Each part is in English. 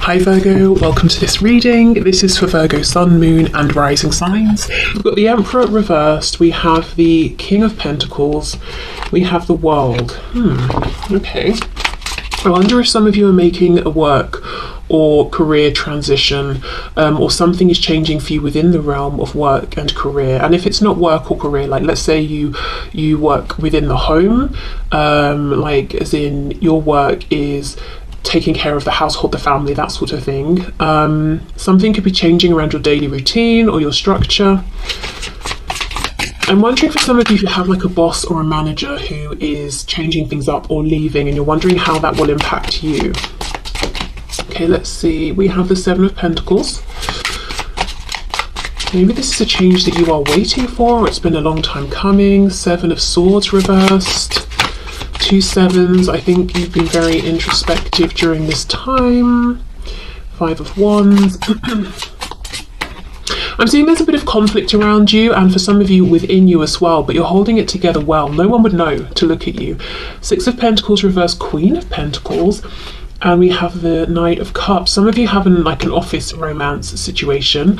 Hi Virgo, welcome to this reading. This is for Virgo Sun, Moon and Rising signs. We've got the Emperor reversed, we have the King of Pentacles, we have the World. Okay. I wonder if some of you are making a work or career transition, or something is changing for you within the realm of work and career. And if it's not work or career, like let's say you work within the home, like as in your work is taking care of the household, the family, that sort of thing. Something could be changing around your daily routine or your structure. I'm wondering for some of you who have like a boss or a manager who is changing things up or leaving, and you're wondering how that will impact you. Okay, let's see. We have the Seven of Pentacles. Maybe this is a change that you are waiting for, or it's been a long time coming. Seven of Swords reversed. Two sevens. I think you've been very introspective during this time. Five of Wands. I'm seeing there's a bit of conflict around you, and for some of you within you as well, but you're holding it together well. No one would know to look at you. Six of Pentacles reverse, Queen of Pentacles, and we have the Knight of Cups. Some of you have an office romance situation.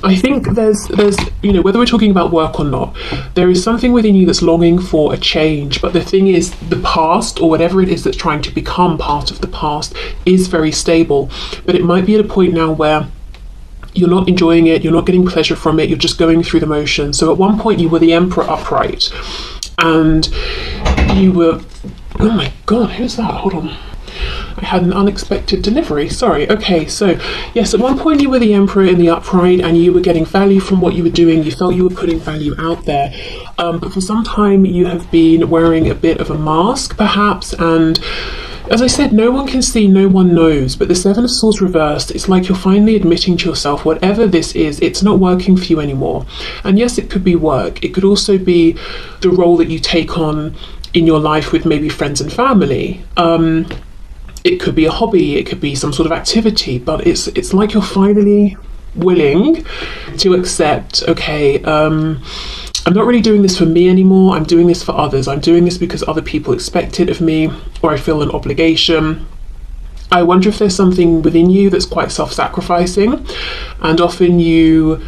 I think there's whether we're talking about work or not, there is something within you that's longing for a change. But the thing is, the past, or whatever it is that's trying to become part of the past, is very stable. But it might be at a point now where you're not enjoying it, you're not getting pleasure from it, you're just going through the motions. So at one point you were the Emperor upright, and you were, oh my god, who's that? Hold on. I had an unexpected delivery, sorry. Okay, so yes, at one point you were the Emperor in the upright and you were getting value from what you were doing. You felt you were putting value out there. But for some time you have been wearing a bit of a mask perhaps, and as I said, no one can see, no one knows. But the Seven of Swords reversed, it's like you're finally admitting to yourself, whatever this is, it's not working for you anymore. And yes, it could be work. It could also be the role that you take on in your life with maybe friends and family. It could be a hobby, it could be some sort of activity, but it's like you're finally willing to accept, okay, I'm not really doing this for me anymore, I'm doing this for others. I'm doing this because other people expect it of me, or I feel an obligation. I wonder if there's something within you that's quite self-sacrificing, and often you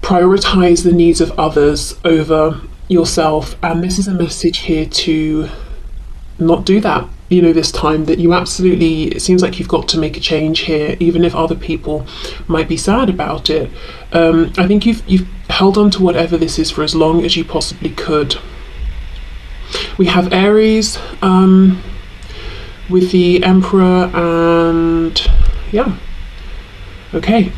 prioritize the needs of others over yourself. And this is a message here to not do that, this time, that you absolutely, it seems like you've got to make a change here, even if other people might be sad about it. I think you've held on to whatever this is for as long as you possibly could. We have Aries with the Emperor, and yeah, okay.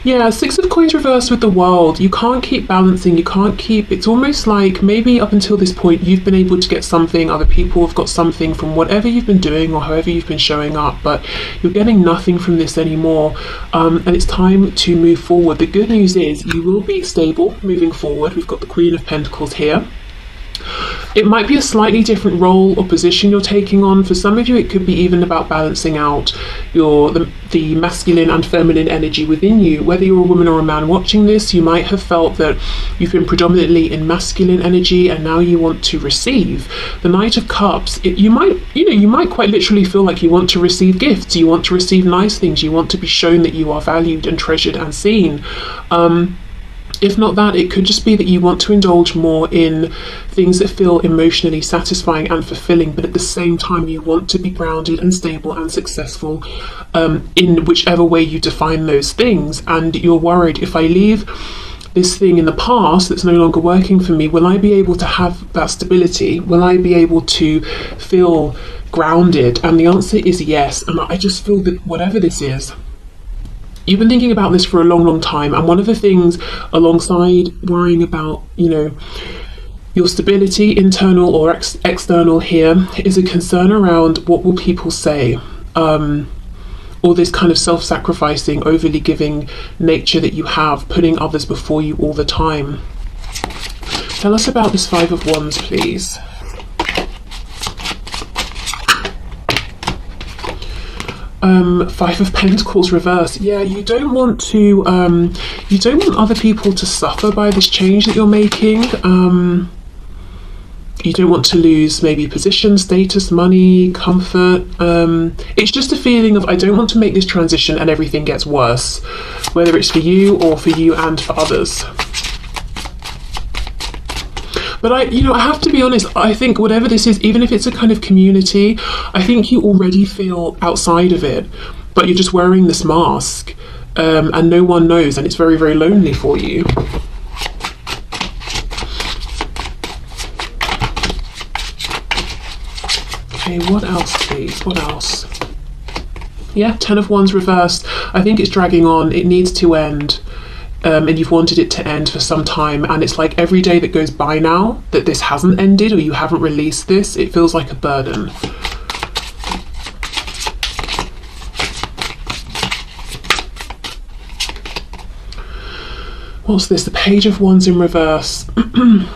Yeah, Six of Coins reversed with the World. You can't keep balancing, it's almost like maybe up until this point you've been able to get something, other people have got something from whatever you've been doing or however you've been showing up, but you're getting nothing from this anymore, and it's time to move forward. The good news is you will be stable moving forward. We've got the Queen of Pentacles here. It might be a slightly different role or position you're taking on. For some of you, it could be even about balancing out the masculine and feminine energy within you. Whether you're a woman or a man watching this, you might have felt that you've been predominantly in masculine energy and now you want to receive. The Knight of Cups, you might quite literally feel like you want to receive gifts, you want to receive nice things, you want to be shown that you are valued and treasured and seen. If not that, it could just be that you want to indulge more in things that feel emotionally satisfying and fulfilling, but at the same time you want to be grounded and stable and successful in whichever way you define those things. And you're worried, if I leave this thing in the past that's no longer working for me, will I be able to have that stability? Will I be able to feel grounded? And the answer is yes. And I just feel that whatever this is, you've been thinking about this for a long, long time, and one of the things alongside worrying about, your stability, internal or external here, is a concern around what will people say, or this kind of self-sacrificing, overly giving nature that you have, putting others before you all the time. Tell us about this Five of Wands, please. Five of Pentacles reverse. Yeah, you don't want other people to suffer by this change that you're making. You don't want to lose maybe position, status, money, comfort. It's just a feeling of, I don't want to make this transition and everything gets worse, whether it's for you or for you and for others. But I have to be honest, I think whatever this is, even if it's a kind of community, I think you already feel outside of it, but you're just wearing this mask, and no one knows, and it's very, very lonely for you. Okay, what else, please? What else? Yeah, Ten of Wands reversed. I think it's dragging on. It needs to end. And you've wanted it to end for some time, and it's like every day that goes by now that this hasn't ended or you haven't released this, it feels like a burden. What's this? The Page of Wands in reverse.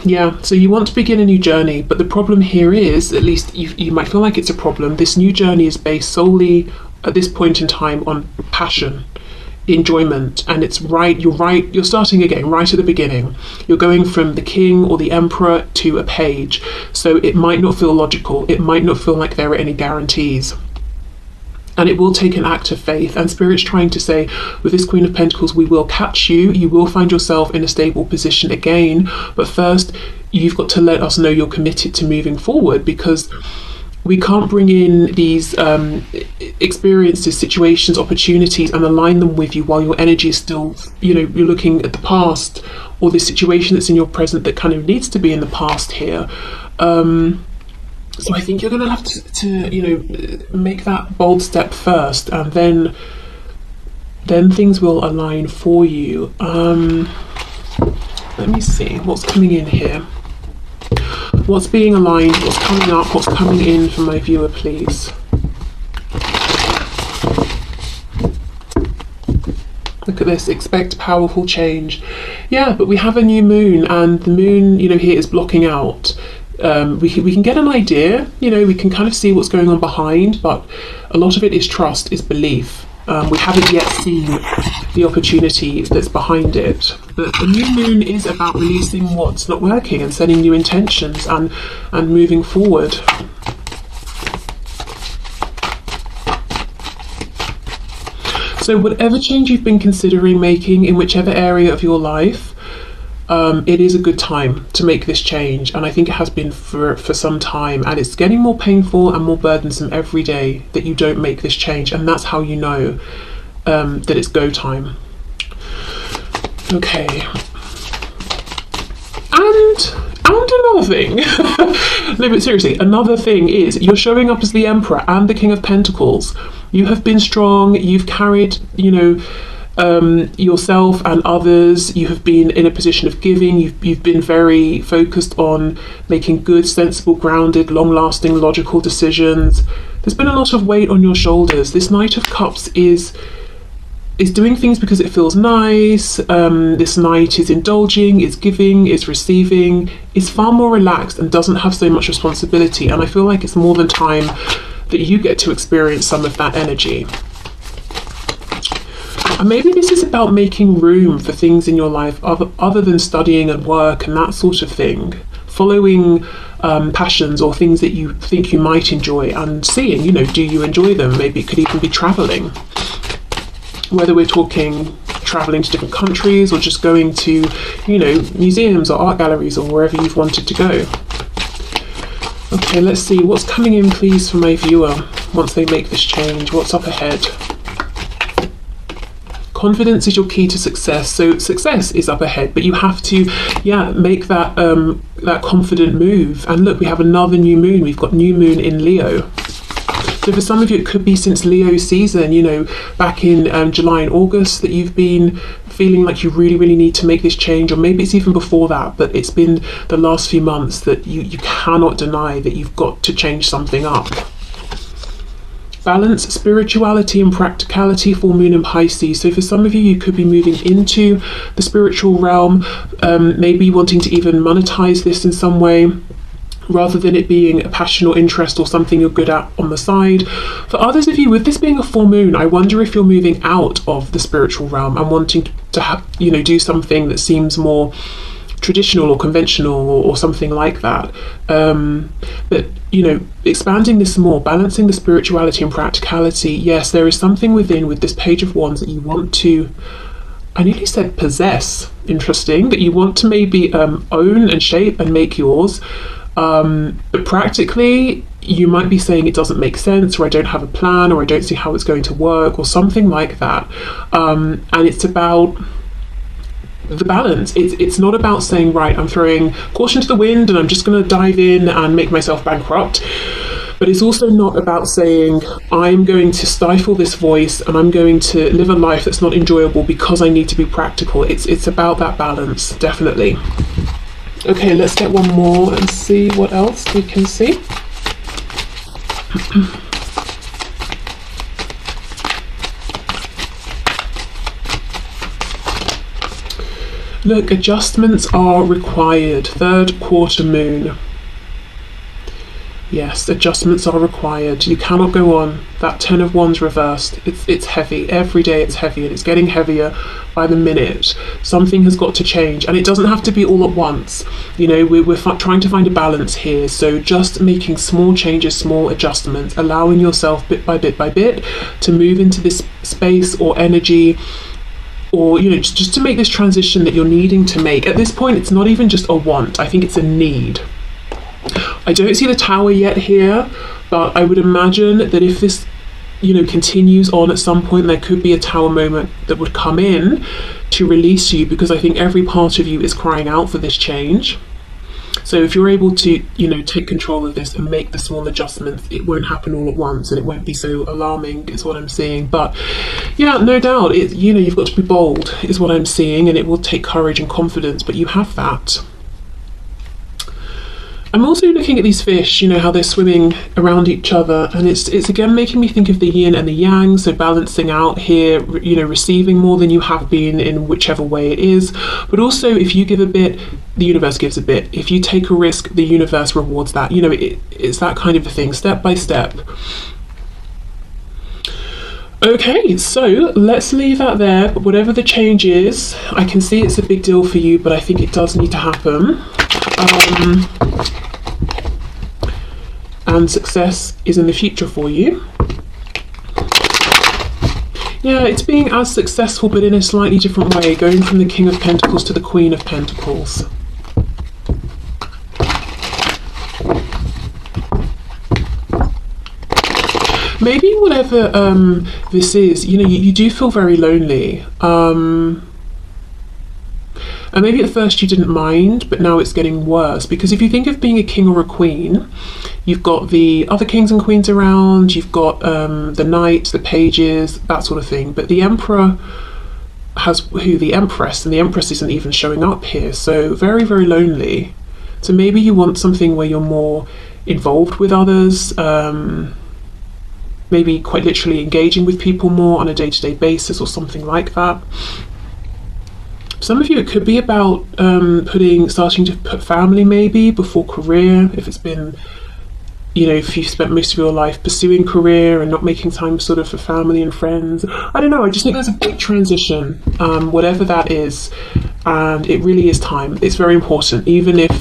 Yeah, so you want to begin a new journey, but the problem here is, at least you might feel like it's a problem, this new journey is based solely at this point in time on passion, enjoyment, and it's you're starting again right at the beginning. You're going from the king or the emperor to a page, so it might not feel logical, it might not feel like there are any guarantees, and it will take an act of faith. And Spirit's trying to say, with this Queen of Pentacles, we will catch you, you will find yourself in a stable position again, but first you've got to let us know you're committed to moving forward, because we can't bring in these experiences, situations, opportunities and align them with you while your energy is still, you're looking at the past, or the situation that's in your present that kind of needs to be in the past here. So I think you're going to have to make that bold step first, and then things will align for you. Let me see what's coming in here. What's being aligned, what's coming up, what's coming in for my viewer, please. Look at this, expect powerful change. Yeah, but we have a new moon, and the moon, here is blocking out. We can get an idea, we can kind of see what's going on behind, but a lot of it is trust, is belief. We haven't yet seen the opportunity that's behind it. But the new moon is about releasing what's not working and setting new intentions and moving forward. So whatever change you've been considering making in whichever area of your life, it is a good time to make this change, and I think it has been for some time, and it's getting more painful and more burdensome every day that you don't make this change, and that's how you know that it's go time. Okay, and another thing no, but seriously, another thing is you're showing up as the Emperor and the King of Pentacles. You have been strong, you've carried yourself and others, you have been in a position of giving, you've been very focused on making good, sensible, grounded, long-lasting, logical decisions. There's been a lot of weight on your shoulders. This Knight of Cups is doing things because it feels nice. This Knight is indulging, is giving, is receiving, is far more relaxed and doesn't have so much responsibility, and I feel like it's more than time that you get to experience some of that energy. And maybe this is about making room for things in your life other than studying and work and that sort of thing. Following passions or things that you think you might enjoy and seeing, do you enjoy them? Maybe it could even be traveling. Whether we're talking traveling to different countries or just going to, museums or art galleries or wherever you've wanted to go. Okay, let's see what's coming in, please, for my viewer once they make this change. What's up ahead? Confidence is your key to success. So success is up ahead, but you have to, make that that confident move. And look, we have another new moon. We've got new moon in Leo. So for some of you, it could be since Leo season, back in July and August, that you've been feeling like you really, really need to make this change, or maybe it's even before that, but it's been the last few months that you cannot deny that you've got to change something up. Balance, spirituality and practicality, full moon in Pisces. So for some of you, you could be moving into the spiritual realm, maybe wanting to even monetize this in some way, rather than it being a passion or interest or something you're good at on the side. For others of you, with this being a full moon, I wonder if you're moving out of the spiritual realm and wanting to have, do something that seems more traditional or conventional or something like that. But you know, expanding this more, balancing the spirituality and practicality. Yes, there is something within with this Page of Wands that you want to, I nearly said possess, interesting, that you want to maybe own and shape and make yours. But practically, you might be saying it doesn't make sense, or I don't have a plan, or I don't see how it's going to work, or something like that. And it's about the balance. It's not about saying, right, I'm throwing caution to the wind and I'm just going to dive in and make myself bankrupt. But it's also not about saying, I'm going to stifle this voice and I'm going to live a life that's not enjoyable because I need to be practical. It's about that balance, definitely. Okay, let's get one more and see what else we can see. Look, adjustments are required. Third quarter moon. Yes, adjustments are required. You cannot go on. That Ten of Wands reversed. It's heavy. Every day it's heavy, and it's getting heavier by the minute. Something has got to change, and it doesn't have to be all at once. You know, we're trying to find a balance here. So just making small changes, small adjustments, allowing yourself bit by bit by bit to move into this space or energy, or you know, just to make this transition that you're needing to make. At this point, it's not even just a want. I think it's a need. I don't see the Tower yet here, but I would imagine that if this, you know, continues on, at some point there could be a Tower moment that would come in to release you, because I think every part of you is crying out for this change. So if you're able to, you know, take control of this and make the small adjustments, it won't happen all at once and it won't be so alarming, is what I'm seeing. But yeah, no doubt, you know, you've got to be bold, is what I'm seeing, and it will take courage and confidence, but you have that. I'm also looking at these fish, you know, how they're swimming around each other, and it's again making me think of the yin and the yang, so balancing out here, you know, receiving more than you have been in whichever way it is, but also if you give a bit, the universe gives a bit. If you take a risk, the universe rewards that. You know, it's that kind of a thing, step by step. Okay, so let's leave that there, but whatever the change is, I can see it's a big deal for you, but I think it does need to happen. And success is in the future for you. Yeah, it's being as successful but in a slightly different way, going from the King of Pentacles to the Queen of Pentacles. Maybe whatever this is, you know, you do feel very lonely. And maybe at first you didn't mind, but now it's getting worse. Because if you think of being a king or a queen, you've got the other kings and queens around, you've got the knights, the pages, that sort of thing. But the emperor has the empress, and the empress isn't even showing up here. So very, very lonely. So maybe you want something where you're more involved with others, maybe quite literally engaging with people more on a day-to-day basis or something like that. Some of you, it could be about starting to put family maybe before career, if it's been, you know, if you've spent most of your life pursuing career and not making time sort of for family and friends. I don't know, I just think there's a big transition, whatever that is, and it really is time. It's very important, even if,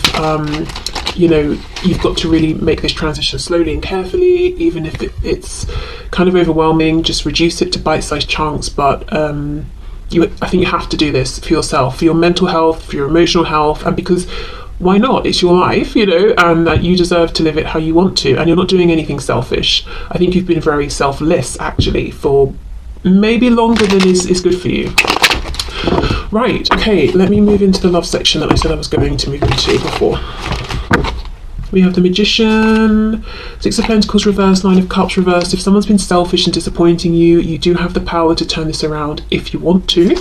you know, you've got to really make this transition slowly and carefully, even if it's kind of overwhelming, just reduce it to bite-sized chunks, but I think you have to do this for yourself, for your mental health, for your emotional health, and because why not? It's your life, you know, and you deserve to live it how you want to, and you're not doing anything selfish. I think you've been very selfless, actually, for maybe longer than is good for you. Right, okay, let me move into the love section that I said I was going to move into before. We have the Magician, Six of Pentacles reversed, Nine of Cups reversed. If someone's been selfish and disappointing you, you do have the power to turn this around if you want to,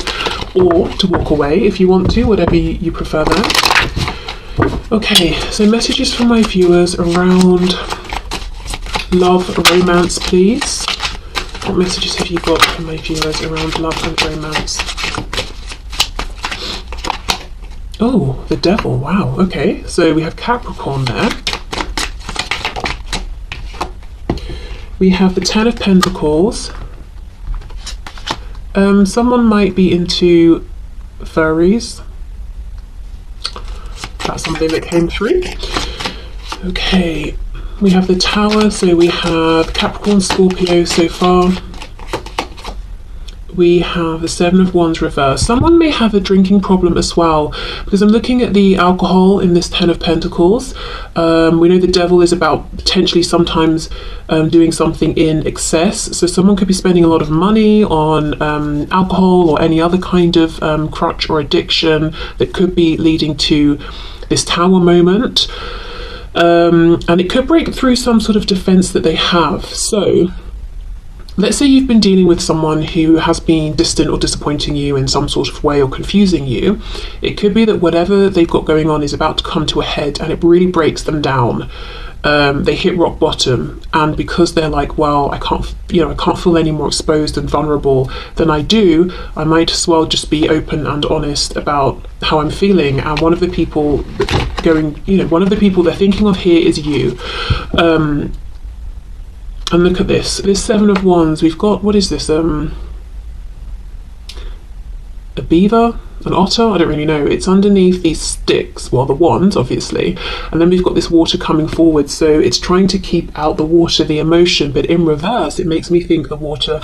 or to walk away if you want to, whatever you prefer there. Okay, so messages from my viewers around love, romance, please. What messages have you got from my viewers around love and romance? Oh, the Devil, wow, okay. So we have Capricorn there. We have the Ten of Pentacles. Someone might be into furries. That's something that came through. Okay, we have the Tower, so we have Capricorn, Scorpio so far. We have the Seven of Wands reversed. Someone may have a drinking problem as well, because I'm looking at the alcohol in this Ten of Pentacles. We know the Devil is about potentially sometimes doing something in excess. So someone could be spending a lot of money on alcohol or any other kind of crutch or addiction that could be leading to this Tower moment. And it could break through some sort of defense that they have. So let's say you've been dealing with someone who has been distant or disappointing you in some sort of way or confusing you. It could be that whatever they've got going on is about to come to a head and it really breaks them down. They hit rock bottom, and because they're like, well, I can't feel any more exposed and vulnerable than I do, I might as well just be open and honest about how I'm feeling. And one of the people they're thinking of here is you. And look at this Seven of Wands. We've got, what is this? A beaver? An otter? I don't really know. It's underneath these sticks, well, the wands, obviously. And then we've got this water coming forward. So it's trying to keep out the water, the emotion. But in reverse, it makes me think the water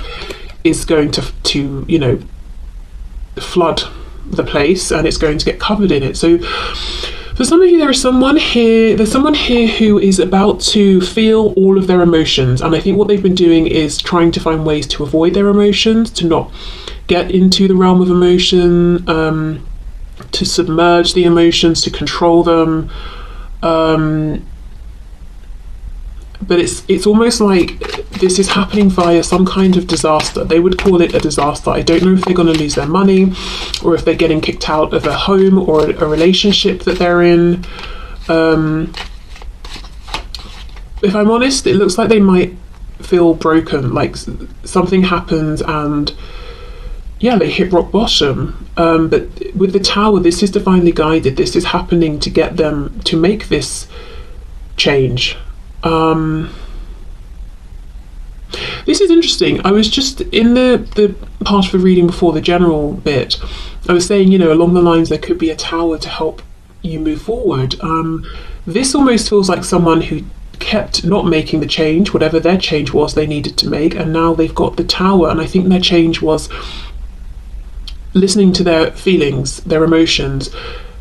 is going to flood the place and it's going to get covered in it. So for some of you, there's someone here who is about to feel all of their emotions, and I think what they've been doing is trying to find ways to avoid their emotions, to not get into the realm of emotion, to submerge the emotions, to control them. But it's almost like this is happening via some kind of disaster. They would call it a disaster. I don't know if they're going to lose their money, or if they're getting kicked out of a home or a relationship that they're in. If I'm honest, it looks like they might feel broken, like something happens and they hit rock bottom. But with the Tower, this is divinely guided. This is happening to get them to make this change. This is interesting. I was just in the part of the reading before the general bit, I was saying, along the lines there could be a Tower to help you move forward. This almost feels like someone who kept not making the change, whatever their change was they needed to make, and now they've got the Tower, and I think their change was listening to their feelings, their emotions,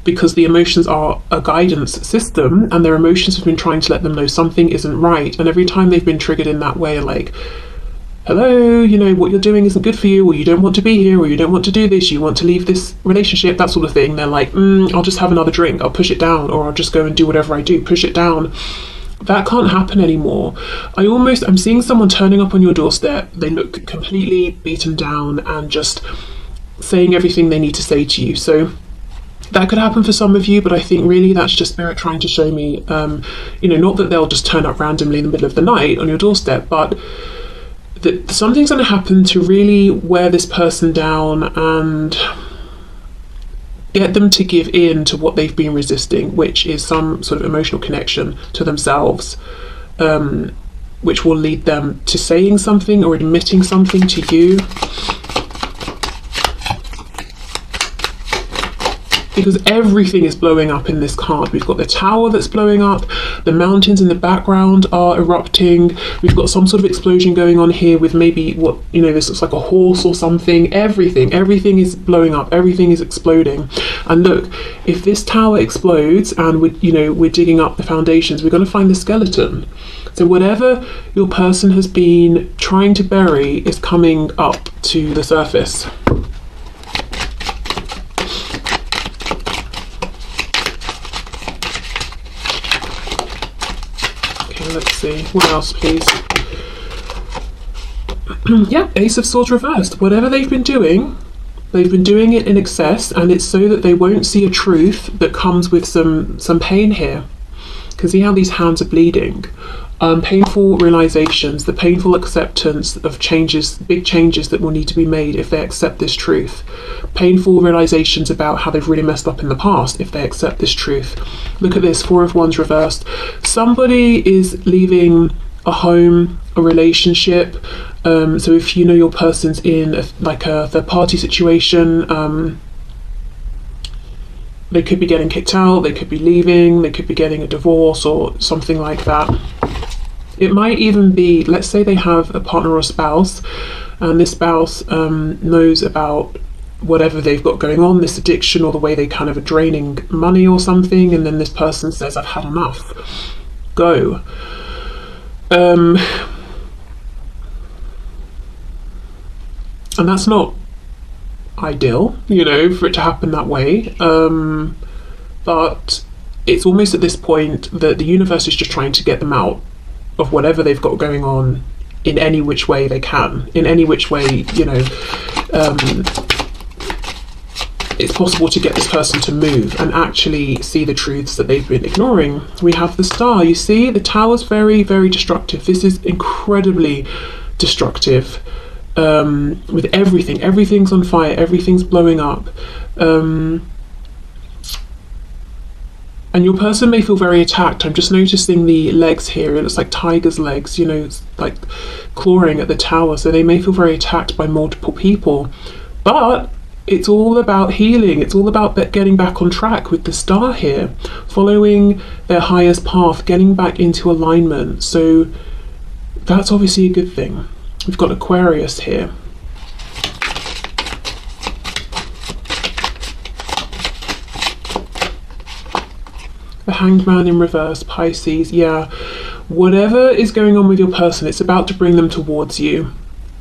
because the emotions are a guidance system, and their emotions have been trying to let them know something isn't right. And every time they've been triggered in that way, like, hello, what you're doing isn't good for you, or you don't want to be here, or you don't want to do this, you want to leave this relationship, that sort of thing. They're like, I'll just have another drink, I'll push it down, or I'll just go and do whatever I do, push it down. That can't happen anymore. I'm seeing someone turning up on your doorstep. They look completely beaten down and just saying everything they need to say to you. So that could happen for some of you, but I think really that's just Spirit trying to show me, not that they'll just turn up randomly in the middle of the night on your doorstep, but that something's going to happen to really wear this person down and get them to give in to what they've been resisting, which is some sort of emotional connection to themselves, which will lead them to saying something or admitting something to you. Because everything is blowing up in this card. We've got the Tower that's blowing up, the mountains in the background are erupting, we've got some sort of explosion going on here with maybe this looks like a horse or something. Everything is blowing up, everything is exploding. And look, if this Tower explodes and we're digging up the foundations, we're going to find the skeleton. So whatever your person has been trying to bury is coming up to the surface. Let's see, what else please? Yeah, Ace of Swords reversed. Whatever they've been doing it in excess, and it's so that they won't see a truth that comes with some pain here. Because see how these hands are bleeding? Painful realizations, the painful acceptance of changes, big changes that will need to be made if they accept this truth. Painful realizations about how they've really messed up in the past if they accept this truth. Look at this, Four of Wands reversed. Somebody is leaving a home, a relationship. So if your person's in a third party situation, They could be getting kicked out, they could be leaving, they could be getting a divorce or something like that. It might even be, let's say they have a partner or spouse, and this spouse knows about whatever they've got going on, this addiction, or the way they kind of are draining money or something, and then this person says, I've had enough, go. And that's not ideal, you know, for it to happen that way, but it's almost at this point that the universe is just trying to get them out of whatever they've got going on in any which way they can, in any which way, you know, it's possible to get this person to move and actually see the truths that they've been ignoring. We have the Star. You see, the Tower's very, very destructive. This is incredibly destructive. With everything's on fire, everything's blowing up, and your person may feel very attacked. I'm just noticing the legs here, it looks like tiger's legs, you know, it's like clawing at the Tower, so they may feel very attacked by multiple people, but it's all about healing. It's all about getting back on track with the Star here, following their highest path, getting back into alignment, so that's obviously a good thing. We've got Aquarius here. The Hanged Man in reverse, Pisces. Yeah, whatever is going on with your person, it's about to bring them towards you.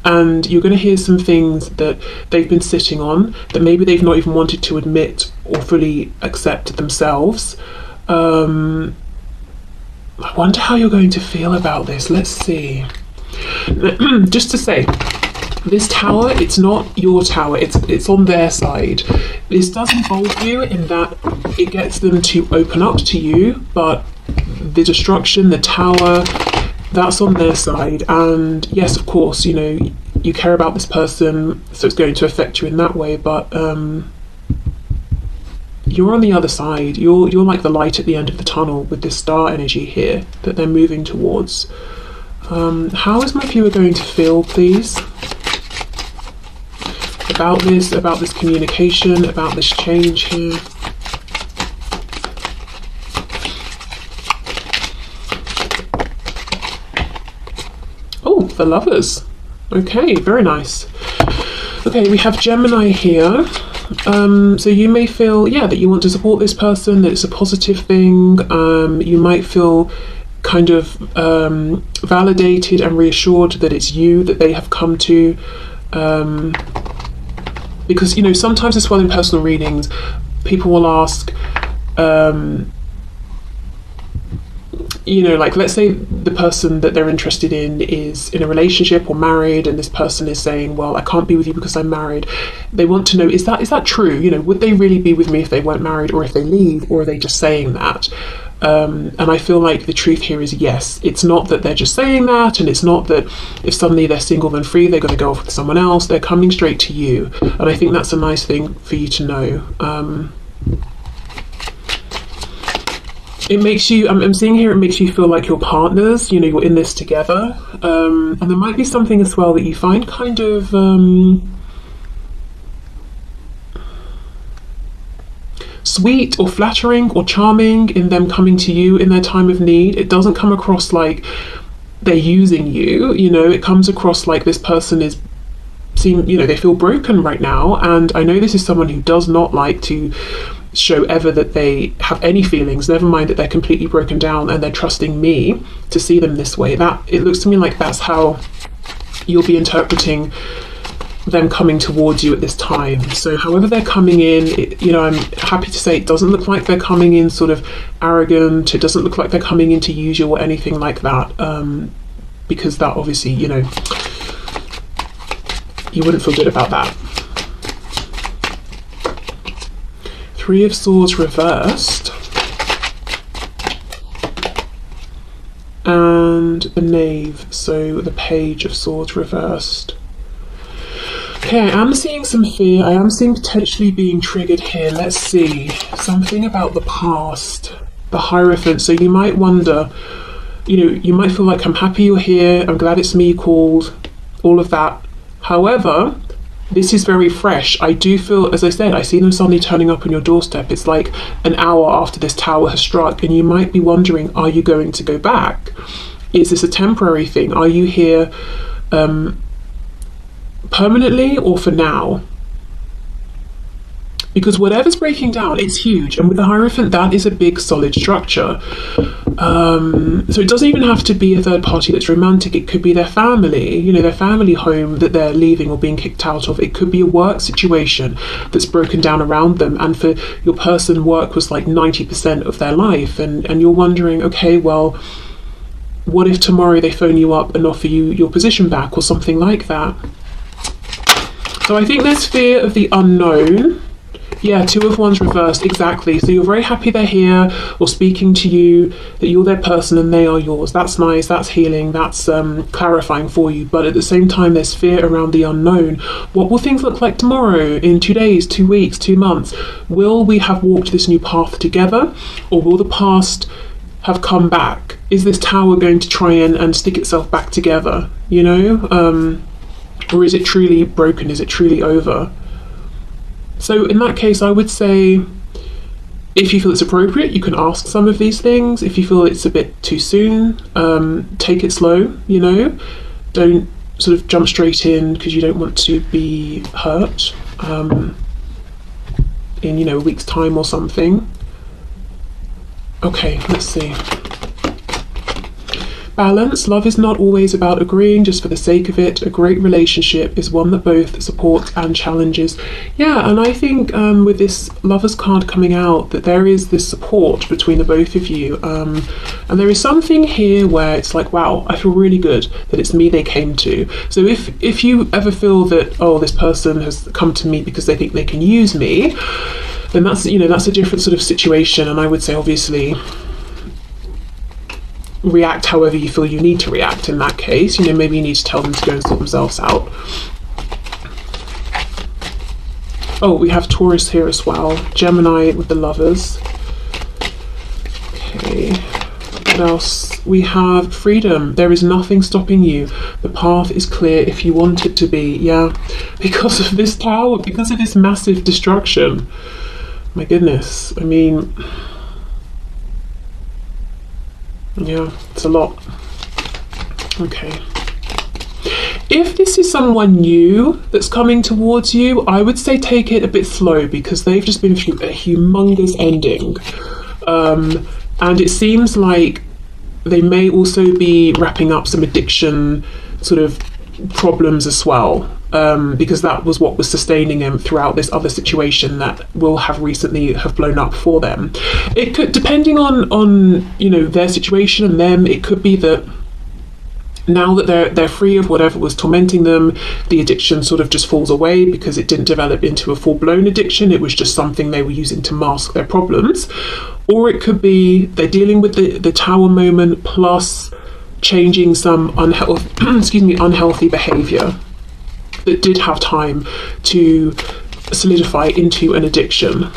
And you're going to hear some things that they've been sitting on, that maybe they've not even wanted to admit or fully accept themselves. I wonder how you're going to feel about this. Let's see. Just to say, this Tower, it's not your Tower, it's on their side. This does involve you in that it gets them to open up to you, but the destruction, the Tower, that's on their side. And yes, of course, you know, you care about this person, so it's going to affect you in that way, but you're on the other side. You're like the light at the end of the tunnel with this Star energy here that they're moving towards. How is my viewer going to feel, please, about this communication, about this change here? Oh, the Lovers. Okay, very nice. Okay, we have Gemini here. So you may feel, yeah, that you want to support this person, that it's a positive thing. You might feel kind of validated and reassured that it's you that they have come to, because, you know, sometimes as well in personal readings, people will ask, you know, like, let's say the person that they're interested in is in a relationship or married, and this person is saying, well, I can't be with you because I'm married. They want to know, is that true? You know, would they really be with me if they weren't married, or if they leave, or are they just saying that? And I feel like the truth here is yes. It's not that they're just saying that, and it's not that if suddenly they're single and free, they're going to go off with someone else. They're coming straight to you, and I think that's a nice thing for you to know. It makes you, I'm seeing here, it makes you feel like you're partners, you know, you're in this together. And there might be something as well that you find kind of sweet or flattering or charming in them coming to you in their time of need. It doesn't come across like they're using you, you know, it comes across like this person is, you know, they feel broken right now. And I know this is someone who does not like to show ever that they have any feelings, never mind that they're completely broken down, and they're trusting me to see them this way. That, it looks to me like that's how you'll be interpreting them coming towards you at this time. So however they're coming in, you know, I'm happy to say it doesn't look like they're coming in sort of arrogant. It doesn't look like they're coming in to use you or anything like that, because that obviously, you know, you wouldn't feel good about that. Three of Swords reversed, and the Knave, so the Page of Swords reversed. Okay, I am seeing some fear. I am seeing potentially being triggered here. Let's see. Something about the past. The Hierophant. So you might wonder, you know, you might feel like, I'm happy you're here. I'm glad it's me called. All of that. However, this is very fresh. I do feel, as I said, I see them suddenly turning up on your doorstep. It's like an hour after this tower has struck, and you might be wondering, are you going to go back? Is this a temporary thing? Are you here permanently or for now? Because whatever's breaking down, it's huge. And with the Hierophant, that is a big, solid structure. So it doesn't even have to be a third party that's romantic. It could be their family, you know, their family home that they're leaving or being kicked out of. It could be a work situation that's broken down around them. And for your person, work was like 90% of their life. And you're wondering, okay, well, what if tomorrow they phone you up and offer you your position back or something like that? So I think there's fear of the unknown. Yeah, Two of Wands reversed, exactly. So you're very happy they're here or speaking to you, that you're their person and they are yours. That's nice, that's healing, that's clarifying for you. But at the same time, there's fear around the unknown. What will things look like tomorrow, in 2 days, 2 weeks, 2 months? Will we have walked this new path together, or will the past have come back? Is this tower going to try and stick itself back together, you know? Or is it truly broken? Is it truly over? So in that case, I would say, if you feel it's appropriate, you can ask some of these things. If you feel it's a bit too soon, take it slow, you know. Don't sort of jump straight in because you don't want to be hurt in, you know, a week's time or something. Okay, let's see. Balance. Love is not always about agreeing just for the sake of it. A great relationship is one that both supports and challenges. Yeah, and I think with this Lovers card coming out, that there is this support between the both of you. And there is something here where it's like, wow, I feel really good that it's me they came to. So if you ever feel that, oh, this person has come to me because they think they can use me, then that's, you know, that's a different sort of situation. And I would say, obviously, react however you feel you need to react in that case. You know, maybe you need to tell them to go and sort themselves out. Oh, we have Taurus here as well. Gemini with the Lovers. Okay, what else? We have freedom. There is nothing stopping you. The path is clear if you want it to be. Yeah, because of this tower, because of this massive destruction. My goodness, I mean, yeah, it's a lot. Okay. If this is someone new that's coming towards you, I would say take it a bit slow, because they've just been through a humongous ending. And it seems like they may also be wrapping up some addiction sort of problems as well. Because that was what was sustaining them throughout this other situation that will have recently have blown up for them. It could, depending on you know, their situation and them, it could be that now that they're free of whatever was tormenting them, the addiction sort of just falls away because it didn't develop into a full-blown addiction. It was just something they were using to mask their problems. Or it could be they're dealing with the tower moment plus changing some unhealthy behavior that did have time to solidify into an addiction.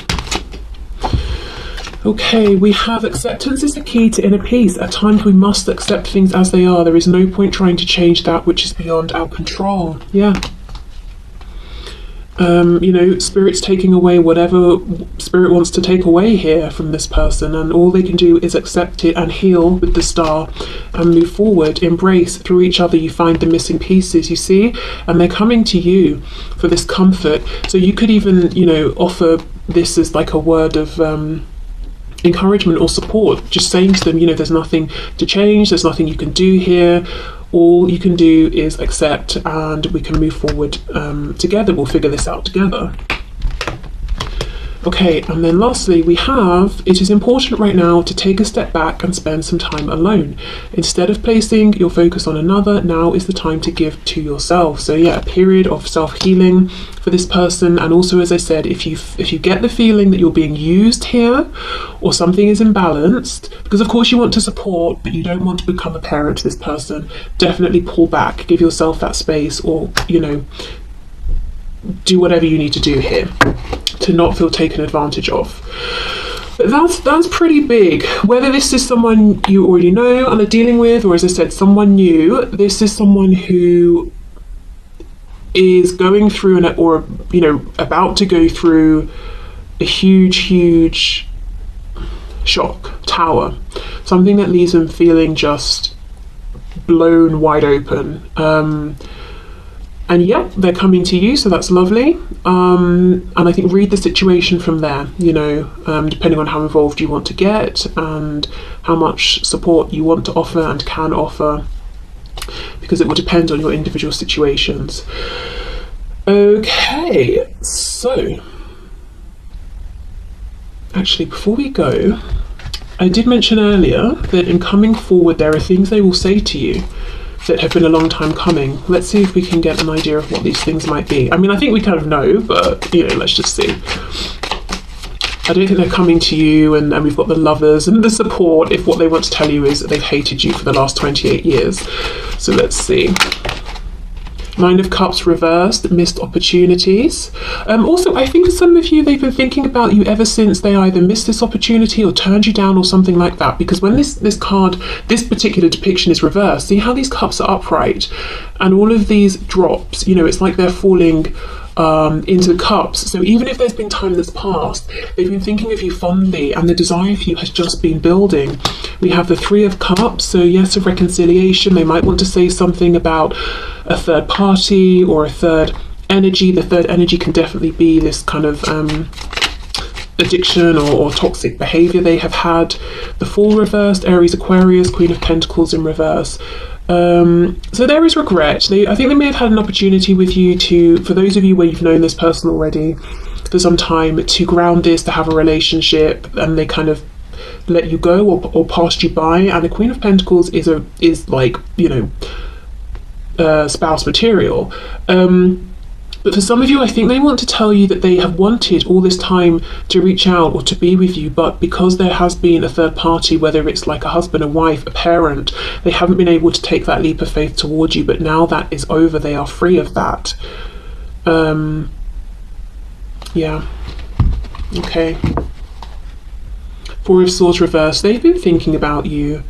Okay, we have acceptance is the key to inner peace. At times we must accept things as they are. There is no point trying to change that which is beyond our control. Yeah. You know, Spirit's taking away whatever Spirit wants to take away here from this person, and all they can do is accept it and heal with the star and move forward. Embrace. Through each other you find the missing pieces, you see, and they're coming to you for this comfort. So you could even, you know, offer this as like a word of encouragement or support, just saying to them, you know, there's nothing to change, there's nothing you can do here. All you can do is accept, and we can move forward together. We'll figure this out together. Okay, and then lastly we have, it is important right now to take a step back and spend some time alone. Instead of placing your focus on another, now is the time to give to yourself. So yeah, a period of self-healing for this person. And also, as I said, if you get the feeling that you're being used here or something is imbalanced, because of course you want to support, but you don't want to become a parent to this person, definitely pull back, give yourself that space, or, you know, do whatever you need to do here to not feel taken advantage of. But that's pretty big. Whether this is someone you already know and are dealing with, or as I said, someone new, this is someone who is going through or about to go through a huge shock tower, something that leaves them feeling just blown wide open. And yep, they're coming to you, so that's lovely. And I think read the situation from there, depending on how involved you want to get and how much support you want to offer and can offer, because it will depend on your individual situations. Okay, so actually, before we go, I did mention earlier that in coming forward, there are things they will say to you that have been a long time coming. Let's see if we can get an idea of what these things might be. I mean, I think we kind of know, but let's just see. I don't think they're coming to you, and we've got the Lovers and the support if what they want to tell you is that they've hated you for the last 28 years. So let's see. Nine of Cups reversed, missed opportunities. Also, I think for some of you, they've been thinking about you ever since they either missed this opportunity or turned you down or something like that. Because when this card, this particular depiction is reversed, see how these cups are upright and all of these drops, it's like they're falling into the cups. So even if there's been time that's passed, they've been thinking of you fondly and the desire for you has just been building. We have the Three of Cups, so yes, of reconciliation. They might want to say something about a third party or a third energy. The third energy can definitely be this kind of addiction or toxic behavior they have had. The Fool reversed, Aries, Aquarius, Queen of Pentacles in reverse. So there is regret. I think they may have had an opportunity with you for those of you where you've known this person already for some time, to ground this, to have a relationship, and they kind of let you go or passed you by. And the Queen of Pentacles is like, spouse material. But for some of you, I think they want to tell you that they have wanted all this time to reach out or to be with you, but because there has been a third party, whether it's like a husband, a wife, a parent, they haven't been able to take that leap of faith towards you. But now that is over, they are free of that. Yeah. Okay. Four of Swords reversed. They've been thinking about you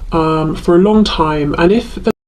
for a long time, and if the